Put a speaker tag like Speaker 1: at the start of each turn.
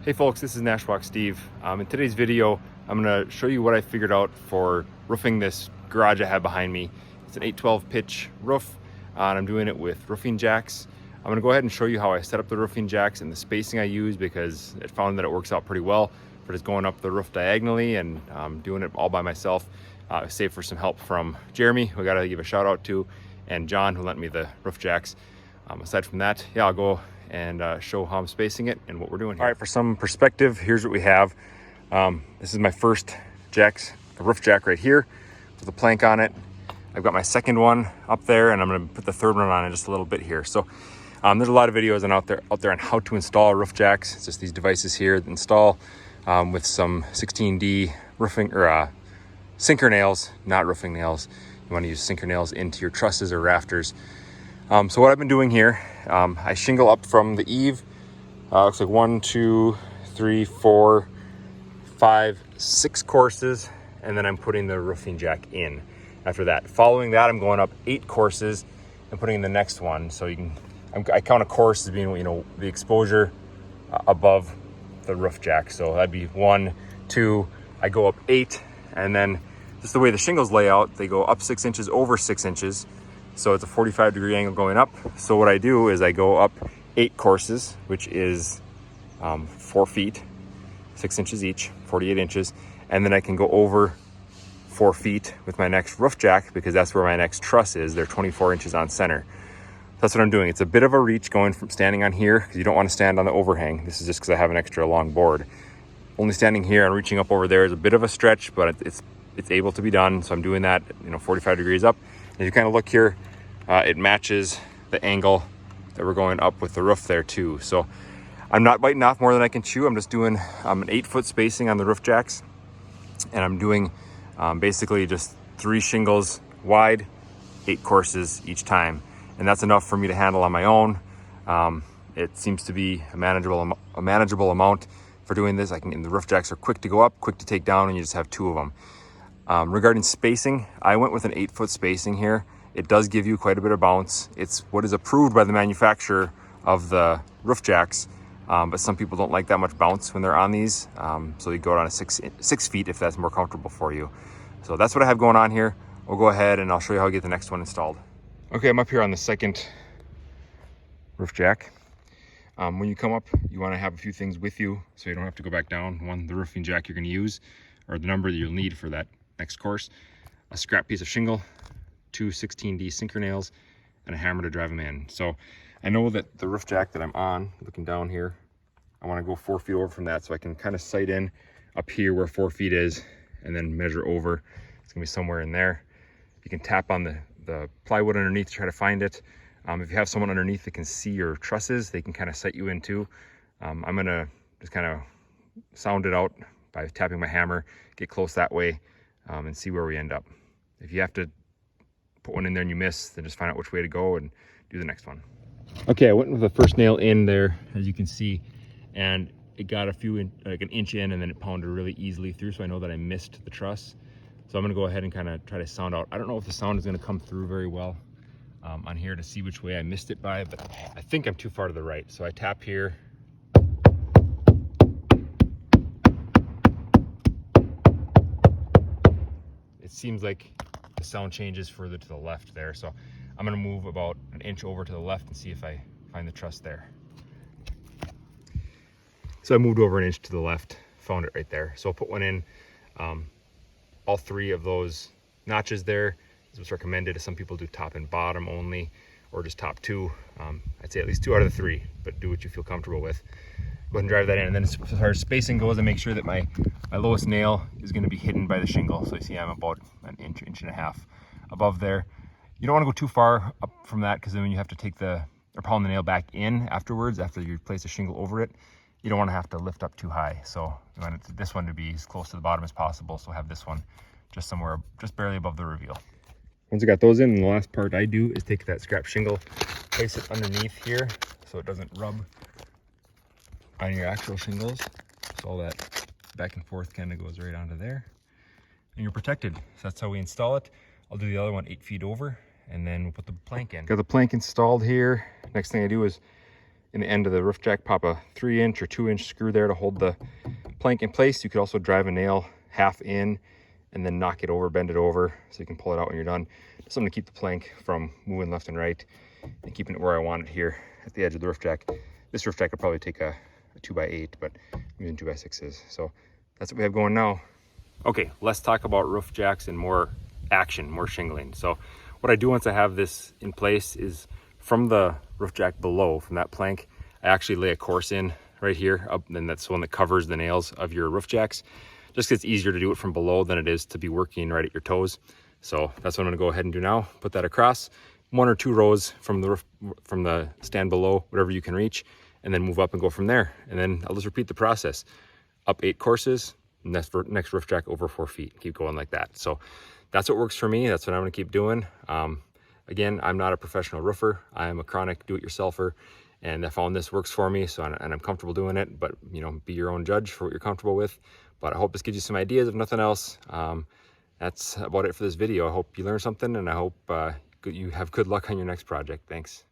Speaker 1: Hey folks, this is Nashwalk Steve. In today's video, I'm going to show you what I figured out for roofing this garage I have behind me. It's an 812 pitch roof, and I'm doing it with roofing jacks. I'm going to go ahead and show you how I set up the roofing jacks and the spacing I use, because it found that it works out pretty well for just going up the roof diagonally and doing it all by myself, save for some help from Jeremy, who I got to give a shout out to, and John, who lent me the roof jacks. Aside from that, yeah, I'll go and show how I'm spacing it and what we're doing here. All right, for some perspective, here's what we have. This is my first roof jack right here with a plank on it. I've got my second one up there, and I'm going to put the third one on in just a little bit here. So there's a lot of videos out there on how to install roof jacks. It's just these devices here that install with some 16D roofing or sinker nails, not roofing nails. You want to use sinker nails into your trusses or rafters. So what I've been doing here, I shingle up from the eave. Looks like 1, 2, 3, 4, 5, 6 courses, and then I'm putting the roofing jack in after that. Following that, I'm going up 8 courses and putting in the next one. So I count a course as being, the exposure above the roof jack. So that'd be 1, 2, I go up 8, and then just the way the shingles lay out, they go up 6 inches over 6 inches. So it's a 45-degree angle going up. So what I do is I go up 8 courses, which is 4 feet, 6 inches each, 48 inches. And then I can go over 4 feet with my next roof jack, because that's where my next truss is. They're 24 inches on center. That's what I'm doing. It's a bit of a reach going from standing on here, because you don't want to stand on the overhang. This is just because I have an extra long board. Only standing here and reaching up over there is a bit of a stretch, but it's able to be done. So I'm doing that, 45 degrees up. If you kind of look here, it matches the angle that we're going up with the roof there too. So I'm not biting off more than I can chew. I'm just doing an 8-foot spacing on the roof jacks, and I'm doing basically just 3 shingles wide, 8 courses each time, and that's enough for me to handle on my own. It seems to be a manageable amount for doing this. And the roof jacks are quick to go up, quick to take down, and you just have 2 of them. Regarding spacing, I went with an 8-foot spacing here. It does give you quite a bit of bounce. It's what is approved by the manufacturer of the roof jacks, but some people don't like that much bounce when they're on these. So you go down to 6 feet if that's more comfortable for you. So that's what I have going on here. We'll go ahead and I'll show you how I get the next one installed. Okay, I'm up here on the second roof jack. When you come up, you want to have a few things with you so you don't have to go back down. 1, the roofing jack you're going to use, or the number that you'll need for that next course, a scrap piece of shingle, 2 16D sinker nails, and a hammer to drive them in. So I know that the roof jack that I'm on, looking down here, I want to go 4 feet over from that, so I can kind of sight in up here where 4 feet is, and then measure over. It's gonna be somewhere in there. You can tap on the plywood underneath to try to find it. If you have someone underneath that can see your trusses, they can kind of sight you in too. I'm gonna just kind of sound it out by tapping my hammer, get close that way, and see where we end up. If you have to put one in there and you miss, then just find out which way to go and do the next one. Okay, I went with the first nail in there, as you can see, and it got like an inch in, and then it pounded really easily through, so I know that I missed the truss. So I'm gonna go ahead and kind of try to sound out. I don't know if the sound is gonna come through very well on here to see which way I missed it by, but I think I'm too far to the right. So I tap here. It seems like the sound changes further to the left there. So I'm gonna move about an inch over to the left and see if I find the truss there. So I moved over an inch to the left, found it right there. So I'll put one in. All 3 of those notches there is what's recommended. Some people do top and bottom only, or just top 2. I'd say at least 2 out of the 3, but do what you feel comfortable with. Go ahead and drive that in. And then as far as spacing goes, I make sure that my lowest nail is going to be hidden by the shingle. So you see I'm about an inch and a half above there. You don't want to go too far up from that, because then when you have to pound the nail back in afterwards, after you place a shingle over it, you don't want to have to lift up too high. So you want this one to be as close to the bottom as possible. So have this one just barely above the reveal. Once I got those in, the last part I do is take that scrap shingle, place it underneath here so it doesn't rub on your actual shingles. So all that back and forth kind of goes right onto there, and you're protected. So that's how we install it. I'll do the other one 8 feet over, and then we'll put the plank in. Got the plank installed here. Next thing I do is in the end of the roof jack, pop a 3-inch or 2-inch screw there to hold the plank in place. You could also drive a nail half in and then knock it over, bend it over so you can pull it out when you're done. Just something to keep the plank from moving left and right and keeping it where I want it here at the edge of the roof jack. This roof jack could probably take a 2x8, but I'm using 2x6s. So that's what we have going now. Okay, let's talk about roof jacks and more action, more shingling. So what I do once I have this in place is from the roof jack below, from that plank, I actually lay a course in right here, up, and that's the one that covers the nails of your roof jacks. Just 'cause it's easier to do it from below than it is to be working right at your toes. So that's what I'm gonna go ahead and do now. Put that across 1 or 2 rows from the roof, from the stand below, whatever you can reach, and then move up and go from there. And then I'll just repeat the process. Up 8 courses, next roof jack over 4 feet. Keep going like that. So that's what works for me. That's what I'm gonna keep doing. Again, I'm not a professional roofer. I am a chronic do-it-yourselfer, and I found this works for me, so and I'm comfortable doing it. But you know, be your own judge for what you're comfortable with. But I hope this gives you some ideas, if nothing else. That's about it for this video. I hope you learned something, and I hope you have good luck on your next project. Thanks.